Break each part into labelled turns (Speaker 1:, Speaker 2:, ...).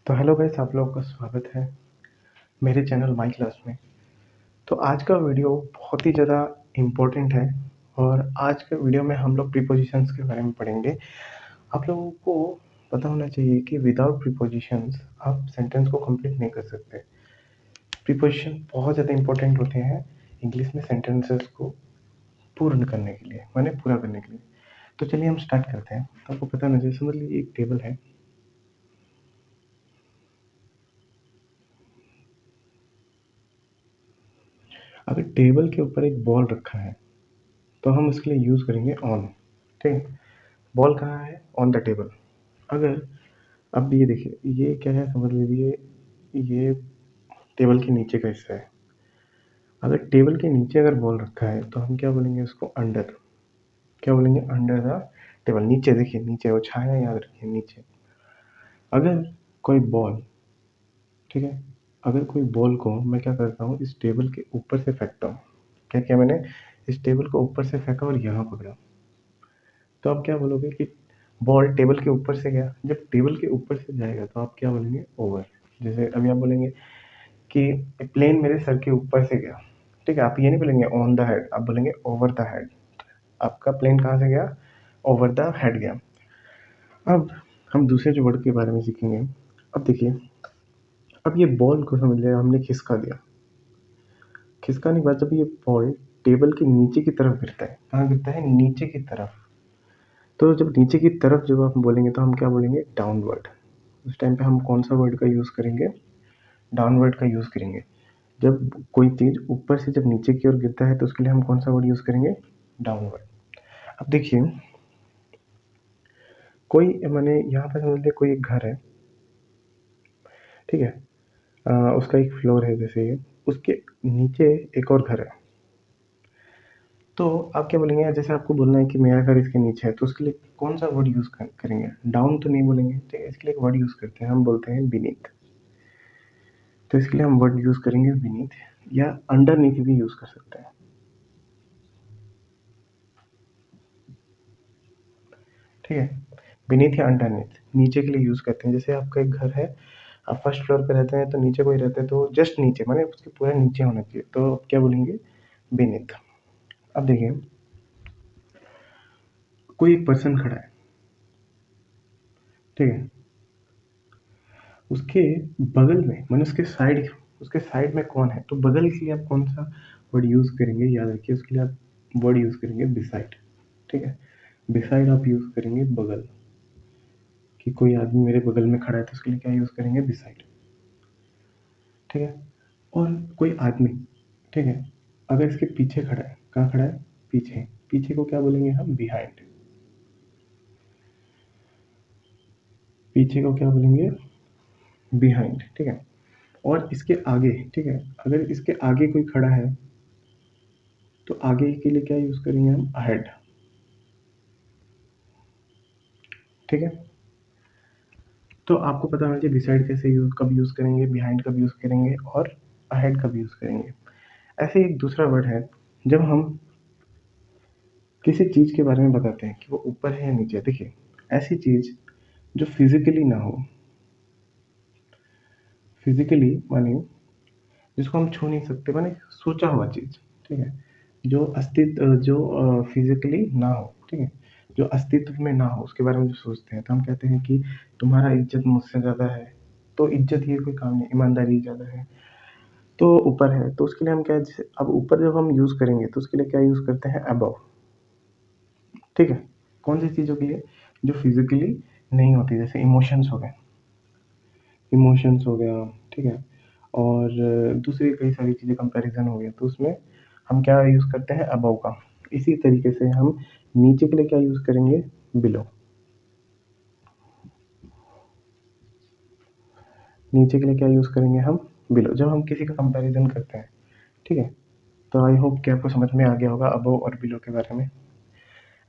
Speaker 1: तो hello guys, आप लोगों का स्वागत है मेरे चैनल माई क्लास में। तो आज का वीडियो बहुत ही ज़्यादा इम्पोर्टेंट है और आज के वीडियो में हम लोग प्रीपोजिशंस के बारे में पढ़ेंगे। आप लोगों को पता होना चाहिए कि विदाउट प्रीपोजिशंस आप सेंटेंस को कंप्लीट नहीं कर सकते। प्रीपोजिशन बहुत ज़्यादा इम्पोर्टेंट होते हैं इंग्लिश में सेंटेंसेस को पूर्ण करने के लिए, माने पूरा करने के लिए। तो चलिए हम स्टार्ट करते हैं। तो आपको पता होना चाहिए, समझ लीजिए एक टेबल है। अगर टेबल के ऊपर एक बॉल रखा है तो हम इसके लिए यूज़ करेंगे ऑन। ठीक है, बॉल कहाँ है? On the table. अगर अब ये देखिए, ये क्या है समझ लीजिए, ये टेबल के नीचे का हिस्सा है। अगर टेबल के नीचे अगर बॉल रखा है तो हम क्या बोलेंगे उसको? अंडर। क्या बोलेंगे? Under the table. नीचे देखिए, नीचे वो छाया, याद रखिए नीचे। अगर कोई बॉल, ठीक है, अगर कोई बॉल को मैं क्या करता हूँ, इस टेबल के ऊपर से फेंकता हूँ। क्या किया मैंने? इस टेबल को ऊपर से फेंका और यहाँ पकड़ा। तो आप क्या बोलोगे कि बॉल टेबल के ऊपर से गया। जब टेबल के ऊपर से जाएगा तो आप क्या बोलेंगे? ओवर। जैसे अभी आप बोलेंगे कि प्लेन मेरे सर के ऊपर से गया। ठीक है, आप ये नहीं बोलेंगे ऑन द हेड, आप बोलेंगे ओवर द हेड। आपका प्लेन कहाँ से गया? ओवर द हेड गया। अब हम दूसरे जो वर्ड के बारे में सीखेंगे। अब देखिए, अब ये बॉल को समझ लिया हमने, खिसका दिया। खिसकाने के बाद जब ये बॉल टेबल के नीचे की तरफ गिरता है, कहाँ गिरता है? नीचे की तरफ। तो जब नीचे की तरफ जब आप बोलेंगे तो हम क्या बोलेंगे? डाउनवर्ड। उस टाइम पे हम कौन सा वर्ड का यूज़ करेंगे? डाउनवर्ड का यूज़ करेंगे। जब कोई चीज़ ऊपर से जब नीचे की ओर गिरता है तो उसके लिए हम कौन सा वर्ड यूज़ करेंगे? डाउनवर्ड। अब देखिए, कोई माने यहाँ पे समझ लीजिए कोई एक घर है, ठीक है, उसका एक फ्लोर है जैसे ये, उसके नीचे एक और घर है। तो आप क्या बोलेंगे? जैसे आपको बोलना है कि मेरा घर इसके नीचे है, तो उसके लिए कौन सा वर्ड यूज़ करेंगे? डाउन तो नहीं बोलेंगे, ठीक है, इसके लिए एक वर्ड यूज़ करते हैं, हम बोलते हैं बीनीथ। तो इसके लिए हम वर्ड यूज़ करेंगे बीनीथ, या अंडरनीथ भी यूज़ कर सकते हैं। ठीक है, बीनीथ या अंडरनीथ नीचे के लिए यूज़ करते हैं। जैसे आपका एक घर है, आप फर्स्ट फ्लोर पे रहते हैं, तो नीचे कोई रहता है तो जस्ट नीचे, माने उसके पूरा नीचे होना चाहिए, तो आप क्या बोलेंगे? बीनीथ। अब देखिए, कोई एक पर्सन खड़ा है, ठीक है, उसके बगल में, माने उसके साइड में कौन है? तो बगल के लिए आप कौन सा वर्ड यूज़ करेंगे? याद रखिए, उसके लिए आप वर्ड यूज़ करेंगे बिसाइड। ठीक है, बिसाइड आप यूज़ करेंगे बगल। कि कोई आदमी मेरे बगल में खड़ा है तो उसके लिए क्या यूज़ करेंगे? बिसाइड। ठीक है, और कोई आदमी, ठीक है, अगर इसके पीछे खड़ा है, कहाँ खड़ा है? पीछे। पीछे को क्या बोलेंगे हम? बिहाइंड। पीछे को क्या बोलेंगे? बिहाइंड। ठीक है, और इसके आगे, ठीक है, अगर इसके आगे कोई खड़ा है तो आगे के लिए क्या यूज़ करेंगे हम? अहेड। ठीक है, तो आपको पता होना चाहिए बिसाइड कैसे यूज़, कब यूज़ करेंगे, बिहाइंड कब यूज़ करेंगे, और अहेड कब यूज़ करेंगे। ऐसे एक दूसरा वर्ड है, जब हम किसी चीज़ के बारे में बताते हैं कि वो ऊपर है या नीचे है। देखिए, ऐसी चीज़ जो फिज़िकली ना हो, फिज़िकली माने जिसको हम छू नहीं सकते, माने सोचा हुआ चीज़, ठीक है, जो फिज़िकली ना हो, ठीक है, जो अस्तित्व में ना हो, उसके बारे में जो सोचते हैं, तो हम कहते हैं कि तुम्हारा इज़्ज़त मुझसे ज़्यादा है। तो इज़्ज़त ये कोई काम नहीं, ईमानदारी ज़्यादा है, तो ऊपर है, तो उसके लिए हम क्या, जैसे अब ऊपर जब हम यूज़ करेंगे तो उसके लिए क्या यूज़ करते हैं? अबव। ठीक है, कौन सी चीज़ों के लिए? जो फिज़िकली नहीं होती, जैसे इमोशंस हो गए, इमोशंस हो गया, ठीक है, और दूसरी कई सारी चीज़ें, कंपैरिज़न हो गया, तो उसमें हम क्या यूज़ करते हैं? अबव का। इसी तरीके से हम नीचे के लिए क्या यूज़ करेंगे? बिलो। नीचे के लिए क्या यूज़ करेंगे हम? बिलो, जब हम किसी का कंपैरिज़न करते हैं। ठीक है, तो आई होप कि आपको समझ में आ गया होगा अबव और बिलो के बारे में।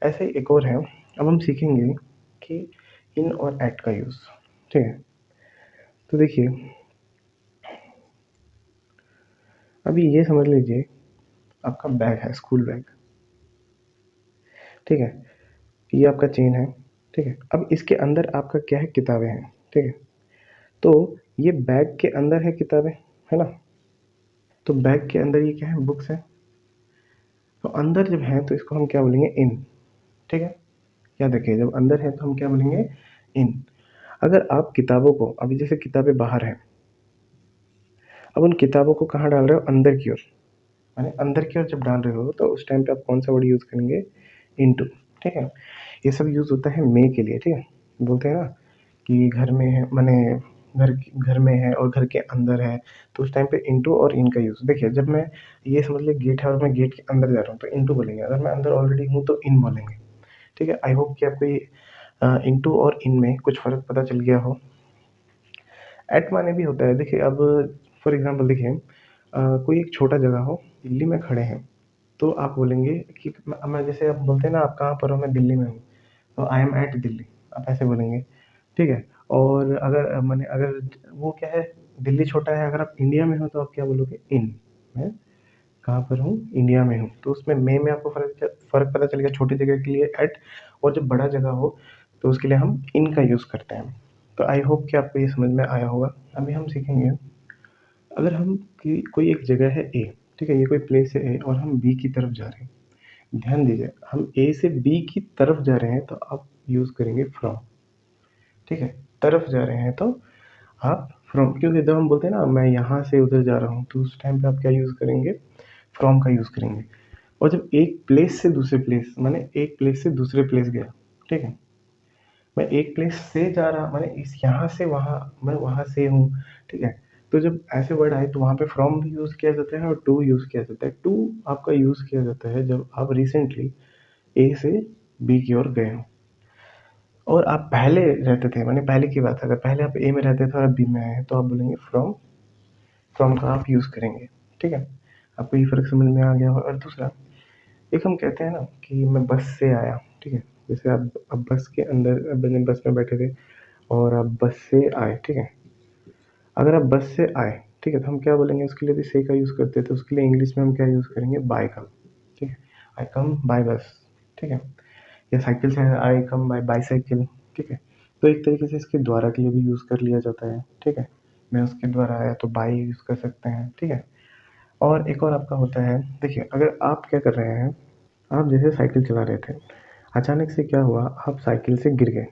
Speaker 1: ऐसे ही एक और है, अब हम सीखेंगे कि इन और एट का यूज़। ठीक है, तो देखिए, अभी ये समझ लीजिए आपका बैग है, स्कूल बैग, ठीक है, ये आपका चेन है, ठीक है, अब इसके अंदर आपका क्या है? किताबें हैं, ठीक है, तो ये बैग के अंदर है किताबें, है ना? तो बैग के अंदर ये क्या है? बुक्स है। तो अंदर जब है तो इसको हम क्या बोलेंगे? इन। ठीक है, याद रखिए जब अंदर है तो हम क्या बोलेंगे? इन। अगर आप किताबों को, अभी जैसे किताबें बाहर है, अब उन किताबों को कहाँ डाल रहे हो? अंदर की ओर। माने अंदर की ओर जब डाल रहे हो तो उस टाइम पे आप कौन सा वर्ड यूज करेंगे? इनटू। ठीक है, ये सब यूज होता है मे के लिए। ठीक है, बोलते हैं ना कि घर में है, माने घर में है और घर के अंदर है, तो उस टाइम पे इनटू और इन का यूज। देखिए जब मैं, ये समझ लीजिए गेट है और मैं गेट के अंदर जा रहा हूँ तो इनटू बोलेंगे, अगर मैं अंदर ऑलरेडी हूँ तो इन बोलेंगे। ठीक है, आई होप कि आपको ये इनटू और इन में कुछ फर्क पता चल गया हो। एट माने भी होता है, देखिए अब फॉर एग्जांपल देखिए कोई एक छोटा जगह हो, दिल्ली में खड़े हैं, तो आप बोलेंगे कि मैं जैसे आप बोलते हैं ना, आप कहाँ पर हो? मैं दिल्ली में हूँ, तो आई एम एट दिल्ली, आप ऐसे बोलेंगे। ठीक है, और अगर माने अगर वो क्या है, दिल्ली छोटा है, अगर आप इंडिया में हो तो आप क्या बोलोगे? इन। मैं कहाँ पर हूँ? इंडिया में हूँ। तो उसमें में आपको फर्क पता चल गया, छोटी जगह के लिए एट, और जब बड़ा जगह हो तो उसके लिए हम इन का यूज़ करते हैं। तो आई होप कि आपको ये समझ में आया होगा। अभी हम सीखेंगे, अगर हम कोई एक जगह है ए, ठीक है, ये कोई प्लेस है ए और हम बी की तरफ जा रहे हैं। ध्यान दीजिए, हम ए से बी की तरफ जा रहे हैं तो आप यूज़ करेंगे फ्रॉम। ठीक है, तरफ जा रहे हैं तो आप फ्रॉम, क्योंकि जब हम बोलते हैं ना मैं यहाँ से उधर जा रहा हूँ, तो उस टाइम पे आप क्या यूज़ करेंगे? फ्रॉम का यूज़ करेंगे। और जब एक प्लेस से दूसरे प्लेस, माने एक प्लेस से दूसरे प्लेस गया, ठीक है, मैं एक प्लेस से जा रहा, माने इस यहाँ से वहाँ, मैं वहाँ से हूँ। ठीक है, तो जब ऐसे वर्ड आए तो वहाँ पे फ्रॉम भी यूज़ किया जाता है और टू यूज़ किया जाता है। टू आपका यूज़ किया जाता है जब आप रिसेंटली ए से बी की ओर गए हो और आप पहले रहते थे, माने पहले की बात है, अगर पहले आप ए में रहते थे और अब बी में आए हैं तो आप बोलेंगे फ्रॉम। फ्रॉम का आप यूज़ करेंगे। ठीक है, आपको ये फ़र्क समझ में आ गया होगा। और दूसरा, एक हम कहते हैं ना कि मैं बस से आया। ठीक है, जैसे आप अब बस के अंदर, अब बस में बैठे थे और आप बस से आए। ठीक है, अगर आप बस से आए, ठीक है, तो हम क्या बोलेंगे? उसके लिए भी से का यूज़ करते हैं, तो उसके लिए इंग्लिश में हम क्या यूज़ करेंगे? बाय का। ठीक है, आई कम बाय बस। ठीक है, या साइकिल से आई कम बाय बाईसाइकिल। ठीक है, तो एक तरीके से इसके द्वारा के लिए भी यूज़ कर लिया जाता है। ठीक है, मैं उसके द्वारा आया तो बाय यूज़ कर सकते हैं। ठीक है, और एक और आपका होता है, देखिए अगर आप क्या कर रहे हैं, आप जैसे साइकिल चला रहे थे, अचानक से क्या हुआ, आप साइकिल से गिर गए।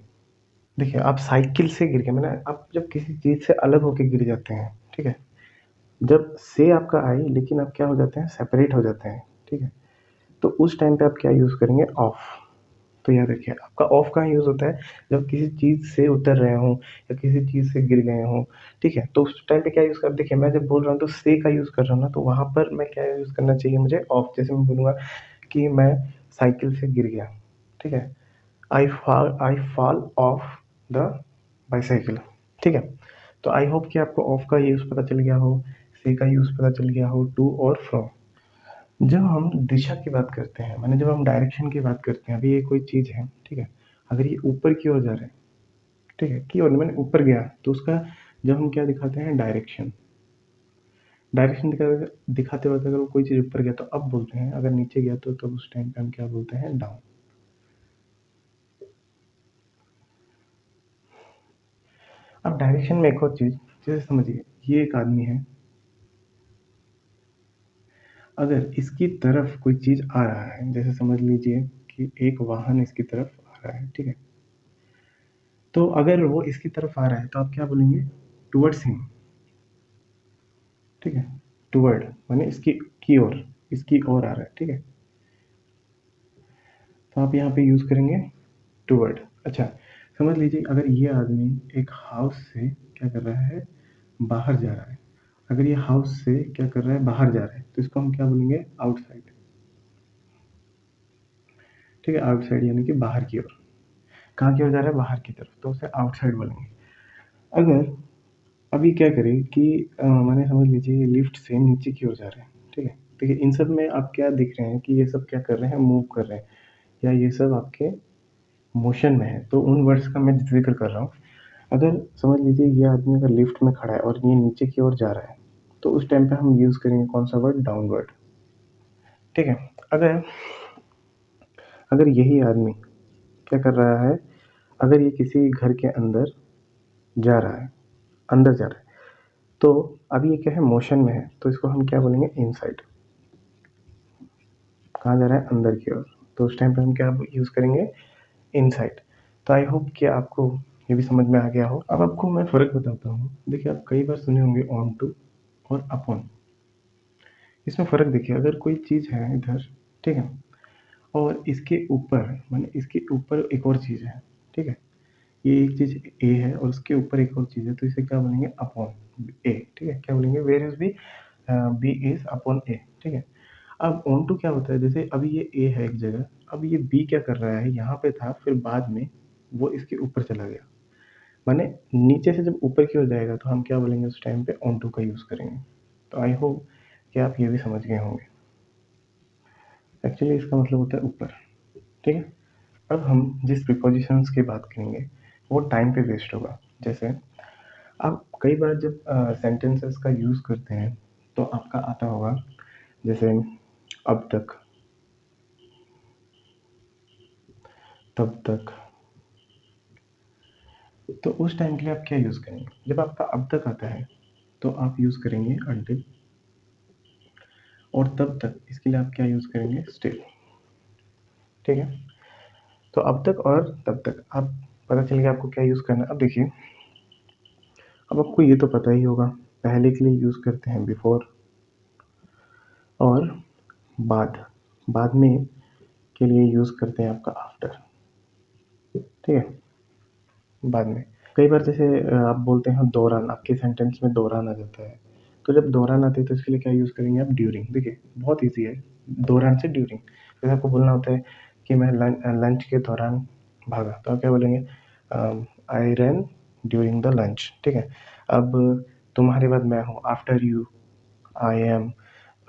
Speaker 1: देखिए आप साइकिल से गिर गए, मैंने, आप जब किसी चीज़ से अलग होके गिर जाते हैं, ठीक है, जब से आपका आई लेकिन आप क्या हो जाते हैं? सेपरेट हो जाते हैं। ठीक है, तो उस टाइम पे आप क्या यूज़ करेंगे? ऑफ। तो याद रखिए आपका ऑफ कहाँ यूज़ होता है? जब किसी चीज़ से उतर रहे हों या किसी चीज़ से गिर गए हों। ठीक है, तो उस टाइम पे क्या यूज़ कर, देखिए मैं जब बोल रहा हूँ तो से का यूज़ कर रहा हूँ ना, तो वहाँ पर मैं क्या यूज़ करना चाहिए मुझे? ऑफ। जैसे मैं बोलूँगा कि मैं साइकिल से गिर गया। ठीक है, I fall of the bicycle. ठीक है, तो आई होप कि आपको ऑफ का यूज़ पता चल गया हो, से का यूज़ पता चल गया हो, टू और फ्रॉम। जब हम दिशा की बात करते हैं, माने जब हम डायरेक्शन की बात करते हैं, अभी ये कोई चीज़ है, ठीक है, अगर ये ऊपर की ओर जा रहा है, ठीक है, की ओर मैंने ऊपर गया तो उसका जब हम क्या दिखाते हैं? डायरेक्शन। डायरेक्शन दिखाते वक्त अगर वो कोई चीज़ ऊपर गया तो अप बोलते हैं, अगर नीचे गया तो उस टाइम पे हम क्या बोलते हैं? डाउन। अब डायरेक्शन में एक और चीज़, जैसे समझिए ये एक आदमी है, अगर इसकी तरफ कोई चीज़ आ रहा है, जैसे समझ लीजिए कि एक वाहन इसकी तरफ आ रहा है, ठीक है, तो अगर वो इसकी तरफ आ रहा है तो आप क्या बोलेंगे? Towards him. ठीक है, टुवर्ड माने इसकी की ओर, इसकी ओर आ रहा है। ठीक है, तो आप यहाँ पे यूज़ करेंगे टुवर्ड। अच्छा, समझ लीजिए अगर ये आदमी एक हाउस से क्या कर रहा है? बाहर जा रहा है। अगर ये हाउस से क्या कर रहा है? बाहर जा रहा है, तो इसको हम क्या बोलेंगे? आउटसाइड। ठीक है, आउटसाइड यानी कि बाहर की ओर। कहाँ की ओर जा रहा है? बाहर की तरफ, तो उसे आउटसाइड बोलेंगे। अगर अभी क्या करें कि माने समझ लीजिए लिफ्ट से नीचे की ओर जा रहे हैं। ठीक है, देखिए इन सब में आप क्या दिख रहे हैं कि ये सब क्या कर रहे हैं? मूव कर रहे हैं, या ये सब आपके मोशन में है, तो उन वर्ड्स का मैं जिक्र कर रहा हूँ। अगर समझ लीजिए ये आदमी अगर लिफ्ट में खड़ा है और ये नीचे की ओर जा रहा है, तो उस टाइम पे हम यूज़ करेंगे कौन सा वर्ड? डाउनवर्ड। ठीक है, अगर अगर यही आदमी क्या कर रहा है? अगर ये किसी घर के अंदर जा रहा है, अंदर जा रहा है। तो अभी ये क्या है, मोशन में है, तो इसको हम क्या बोलेंगे, इनसाइड। कहाँ जा रहा है, अंदर की ओर, तो उस टाइम पे हम क्या यूज़ करेंगे, इनसाइड। तो आई होप कि आपको ये भी समझ में आ गया हो। अब आपको मैं फ़र्क बताता हूँ। देखिए, आप कई बार सुने होंगे ऑन टू और अपॉन। इसमें फ़र्क देखिए, अगर कोई चीज़ है इधर, ठीक है, और इसके ऊपर, माने इसके ऊपर एक और चीज़ है, ठीक है, ये एक चीज़ ए है और उसके ऊपर एक और चीज़ है, तो इसे क्या बोलेंगे, अपॉन ए, ठीक है। क्या बोलेंगे, where is B, B is upon A, ठीक है। अब ऑन टू क्या होता है, जैसे अभी ये ए है एक जगह, अब ये बी क्या कर रहा है, यहाँ पे था, फिर बाद में वो इसके ऊपर चला गया, माने नीचे से जब ऊपर की ओर जाएगा तो हम क्या बोलेंगे, उस टाइम पे ऑन टू का यूज़ करेंगे। तो आई होप कि आप ये भी समझ गए होंगे। एक्चुअली इसका मतलब होता है ऊपर, ठीक है। अब हम जिस प्रीपोजिशंस की बात करेंगे वो टाइम पे बेस्ड होगा। जैसे आप कई बार जब सेंटेंसेस का यूज़ करते हैं तो आपका आता होगा, जैसे अब तक, तब तक, तो उस टाइम के लिए आप क्या यूज़ करेंगे, जब आपका अब तक आता है तो आप यूज़ करेंगे until, और तब तक इसके लिए आप क्या यूज़ करेंगे, स्टिल, ठीक है। तो अब तक और तब तक आप, पता चल गया आपको क्या यूज़ करना है। अब देखिए, अब आपको ये तो पता ही होगा, पहले के लिए यूज़ करते हैं बिफोर, और बाद, बाद में के लिए यूज़ करते हैं आपका आफ्टर, ठीक है, बाद में। कई बार जैसे आप बोलते हैं दौरान, आपके सेंटेंस में दौरान आ जाता है, तो जब दौरान आते हैं तो इसके लिए क्या यूज़ करेंगे आप, ड्यूरिंग। देखिए बहुत ईजी है, दौरान से ड्यूरिंग। जैसे आपको बोलना होता है कि मैं लंच के दौरान भागा, तो आप क्या बोलेंगे, आई रैन ड्यूरिंग द लंच, ठीक है। अब तुम्हारे बाद मैं हूँ, आफ्टर यू आई एम।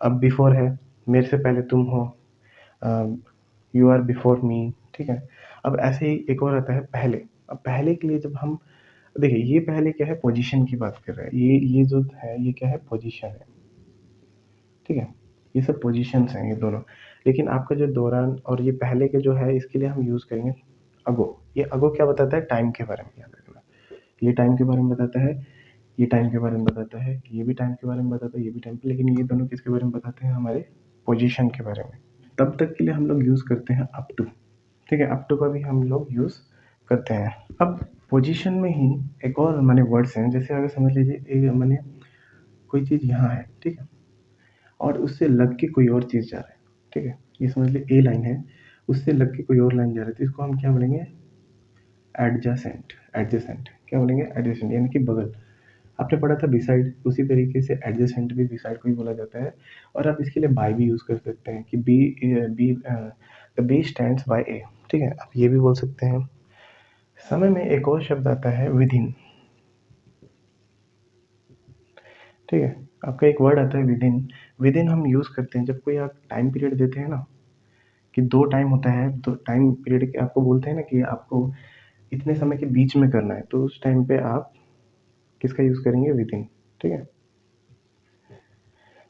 Speaker 1: अब बिफोर है, मेरे से पहले तुम हो, यू आर बिफोर मी, ठीक है। अब ऐसे ही एक और आता है पहले। अब पहले के लिए जब हम, देखिए ये पहले क्या है, पोजीशन की बात कर रहे हैं, ये जो है ये क्या है, पोजीशन है, ठीक है। ये सब पोजीशंस हैं ये दोनों। लेकिन आपका जो दौरान और ये पहले के जो है, इसके लिए हम यूज़ करेंगे अगो। ये अगो क्या बताता है, टाइम के बारे में, याद रखना। ये टाइम के बारे में बताता है, ये टाइम के बारे में बताता है, ये भी टाइम के बारे में बताता है, ये भी टाइम पे, लेकिन ये दोनों किसके बारे में बताते हैं, हमारे पोजीशन के बारे में। तब तक के लिए हम लोग यूज़ करते हैं अप टू, ठीक है। अप टू का भी हम लोग यूज़ करते हैं। अब पोजीशन में ही एक और माने वर्ड्स हैं, जैसे अगर समझ लीजिए एक माने कोई चीज़ यहाँ है, ठीक है, और उससे लग के कोई और चीज़ जा रहा है, ठीक है। ये समझ लीजिए ए लाइन है, उससे लग के कोई और लाइन जा रहा है, तो इसको हम क्या बोलेंगे, एडजेसेंट। एडजेसेंट क्या बोलेंगे, एडजेसेंट, यानी कि बगल। आपने पढ़ा था बिसाइड, उसी तरीके से एडजेसेंट भी बिसाइड को ही बोला जाता है। और आप इसके लिए बाय भी यूज़ कर सकते हैं कि द बी स्टैंड्स बाय ए, ठीक है। आप ये भी बोल सकते हैं। समय में एक और शब्द आता है विद इन, ठीक है। आपका एक वर्ड आता है विद इन। विद इन हम यूज़ करते हैं जब कोई आप टाइम पीरियड देते हैं ना, कि 2 टाइम होता है, तो टाइम पीरियड के आपको बोलते हैं ना कि आपको इतने समय के बीच में करना है, तो उस टाइम पे आप किसका यूज़ करेंगे, विद इन, ठीक है।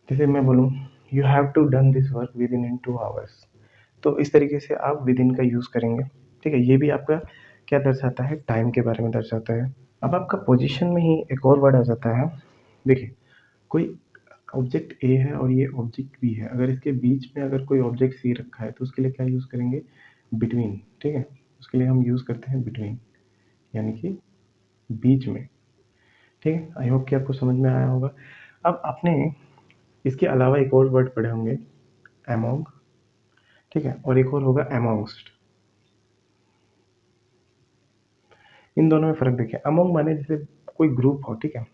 Speaker 1: जैसे मैं बोलूँ, you have to done this work within 2 hours, तो इस तरीके से आप विद इन का यूज़ करेंगे, ठीक है। ये भी आपका क्या दर्शाता है, टाइम के बारे में दर्शाता है। अब आपका पोजीशन में ही एक और वर्ड आ जाता है। देखिए, कोई ऑब्जेक्ट ए है और ये ऑब्जेक्ट बी है, अगर इसके बीच में अगर कोई ऑब्जेक्ट सी रखा है तो उसके लिए क्या यूज़ करेंगे, बिटवीन, ठीक है। उसके लिए हम यूज़ करते हैं बिटवीन, यानी कि बीच में, ठीक है। आई होप कि आपको समझ में आया होगा। अब आपने इसके अलावा एक और वर्ड पढ़े होंगे, अमोंग, ठीक है, और एक और होगा अमोंगस्ट। इन दोनों में फ़र्क देखिए। अमोंग माने जैसे कोई ग्रुप हो, ठीक है,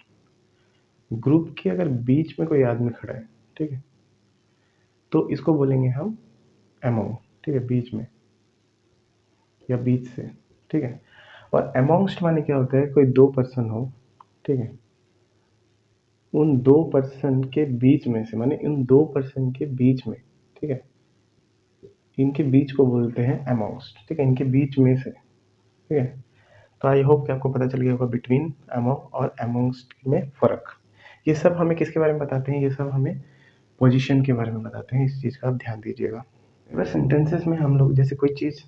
Speaker 1: ग्रुप के अगर बीच में कोई आदमी खड़ा है, ठीक है, तो इसको बोलेंगे हम अमोंग, ठीक है, बीच में या बीच से, ठीक है। और अमोंगस्ट माने क्या होता है, कोई 2 पर्सन हो, ठीक है, उन 2 पर्सन के बीच में से, माने इन 2 पर्सन के बीच में, ठीक है, इनके बीच को बोलते हैं अमोंगस्ट, ठीक है, इनके बीच में से, ठीक है। तो आई होप कि आपको पता चल गया होगा बिटवीन, अमोंग और अमोंगस्ट में फ़र्क। ये सब हमें किसके बारे में बताते हैं, ये सब हमें पोजीशन के बारे में बताते हैं, इस चीज़ का आप ध्यान दीजिएगा। अगर सेंटेंसेस में हम लोग जैसे कोई चीज़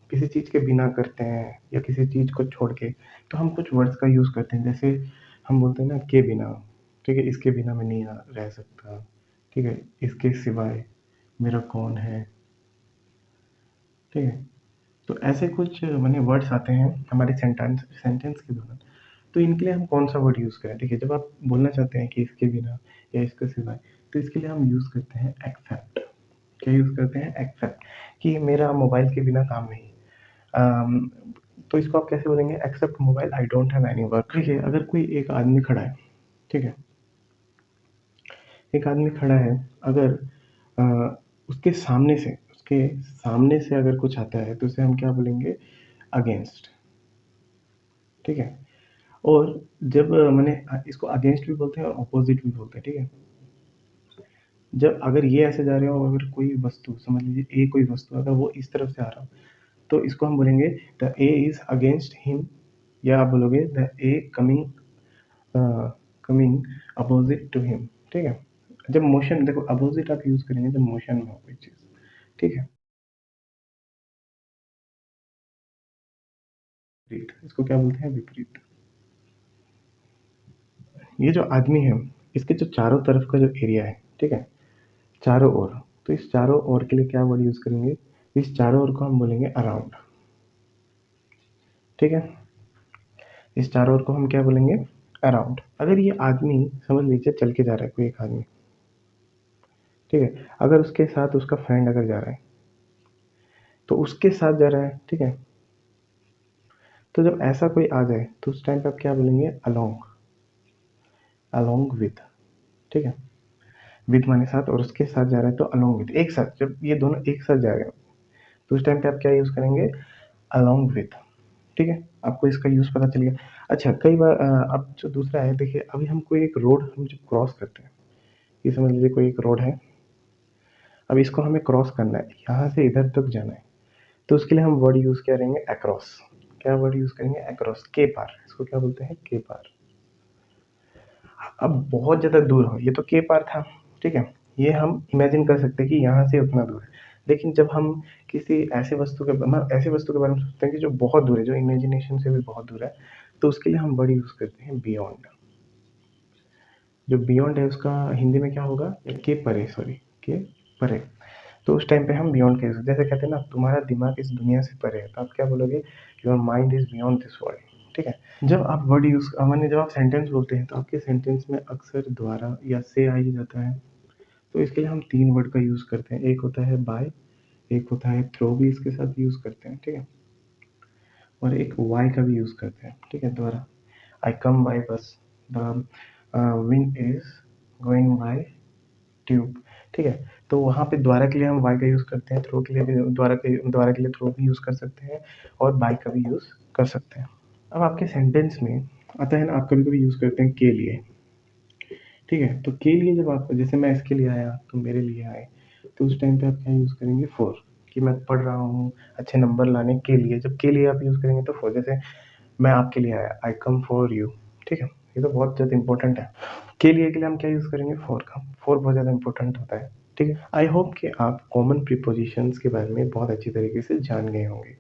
Speaker 1: किसी चीज़ के बिना करते हैं या किसी चीज़ को छोड़ के, तो हम कुछ वर्ड्स का यूज़ करते हैं। जैसे हम बोलते हैं ना के बिना, ठीक है, इसके बिना मैं नहीं रह सकता, ठीक है, इसके सिवाय मेरा कौन है, ठीक है। तो ऐसे कुछ माने वर्ड्स आते हैं हमारे सेंटेंस सेंटेंस के दौरान। तो इनके लिए हम कौन सा वर्ड यूज़ करें? देखिए, जब आप बोलना चाहते हैं कि इसके बिना या इसके सिवाय, तो इसके लिए हम यूज़ करते हैं एक्सेप्ट। क्या यूज़ करते हैं? एक्सेप्ट, कि मेरा मोबाइल के बिना काम नहीं। अम, तो इसको आप कैसे बोलेंगे? Except mobile I don't have any work. देखिए, अगर कोई एक आदमी खड़ा है, ठीक है, एक आदमी खड़ा है, अगर उसके सामने से अगर कुछ आता है, तो उसे हम क्या बोलेंगे? अगेंस्ट, ठीक है। और जब मैंने इसको अगेंस्ट भी बोलते हैं और अपोजिट भी बोलते हैं, ठीक है। जब अगर ये ऐसे जा रहे हो, अगर कोई वस्तु, समझ लीजिए ए कोई वस्तु, अगर वो इस तरफ से आ रहा हो, तो इसको हम बोलेंगे they is against him, या आप बोलोगे they coming coming opposite to him, ठीक है। जब मोशन, देखो अपोजिट आप यूज करेंगे जब मोशन में हो कोई चीज, ठीक है। विपरीत, इसको क्या बोलते हैं? विपरीत। ये जो आदमी है, इसके जो चारों तरफ का जो एरिया है, ठीक है, चारों ओर, तो इस चारों ओर के लिए क्या वर्ड यूज करेंगे? इस चारों ओर को हम बोलेंगे अराउंड, ठीक है। इस चारों ओर को हम क्या बोलेंगे? अराउंड। अगर ये आदमी, समझ लीजिए चल के जा रहा है कोई एक आदमी, ठीक है, अगर उसके साथ उसका फ्रेंड अगर जा रहा है, तो उसके साथ जा रहा है, ठीक है, तो जब ऐसा कोई आ जाए, तो उस टाइम पे आप क्या बोलेंगे? अलोंग, अलोंग विथ, ठीक है। विथ माने साथ, और उसके साथ जा रहा है तो अलोंग विथ, एक साथ, जब ये दोनों एक साथ जा रहे हैं, तो उस टाइम पे आप क्या यूज करेंगे? अलोंग विथ, ठीक है। आपको इसका यूज पता चल गया। अच्छा, कई बार अब जो दूसरा है, देखिए, अभी हम कोई एक रोड हम जब क्रॉस करते हैं, ये समझ लीजिए कोई एक रोड है, अब इसको हमें क्रॉस करना है, यहाँ से इधर तक जाना है, तो उसके लिए हम वर्ड यूज करेंगे अक्रॉस। क्या वर्ड यूज करेंगे? अक्रॉस, के पार, इसको क्या बोलते हैं? के पार। अब बहुत ज्यादा दूर हो, ये तो के पार था, ठीक है, ये हम इमेजिन कर सकते हैं कि यहाँ से उतना दूर है। लेकिन जब हम किसी ऐसे वस्तु के बारे में सोचते हैं कि जो बहुत दूर है, जो इमेजिनेशन से भी बहुत दूर है, तो उसके लिए हम वर्ड यूज करते हैं बियॉन्ड। जो बियॉन्ड है उसका हिंदी में क्या होगा? के परे, सॉरी, के परे। तो उस टाइम पे हम बियॉन्ड के, जैसे कहते हैं ना, तुम्हारा दिमाग इस दुनिया से परे है, तो आप क्या बोलोगे? Your mind is beyond this world, ठीक है। जब आप वर्ड यूज माने जब आप सेंटेंस बोलते हैं, तो आपके सेंटेंस में अक्सर द्वारा या से आ ही जाता है। तो इसके लिए हम तीन वर्ड का यूज करते हैं। एक होता है बाय, एक होता है थ्रो, भी इसके साथ यूज करते हैं, ठीक है, और एक वाई का भी यूज करते हैं, ठीक है, द्वारा। आई कम बाय बस, the wind is going by tube, ठीक है। तो वहाँ पे द्वारा के लिए हम वाई का यूज करते हैं, थ्रो के लिए भी द्वारा के लिए थ्रो भी यूज कर सकते हैं, और बाय का भी यूज कर सकते हैं। अब आपके सेंटेंस में आता है ना, आप कभी कभी यूज करते हैं के लिए, ठीक है। तो के लिए जब आप, जैसे मैं इसके लिए आया, तुम मेरे लिए आए, तो उस टाइम पे आप क्या यूज करेंगे? फॉर, कि मैं पढ़ रहा हूँ अच्छे नंबर लाने के लिए, जब के लिए आप यूज करेंगे तो फॉर। जैसे मैं आपके लिए आया, आई कम फॉर यू, ठीक है, ये तो बहुत ज़्यादा इंपॉर्टेंट है। के लिए हम क्या यूज करेंगे? फॉर का। फॉर बहुत ज़्यादा इंपॉर्टेंट होता है, ठीक है। आई होप कि आप कॉमन प्रीपोजिशंस के बारे में बहुत अच्छी तरीके से जान गए होंगे।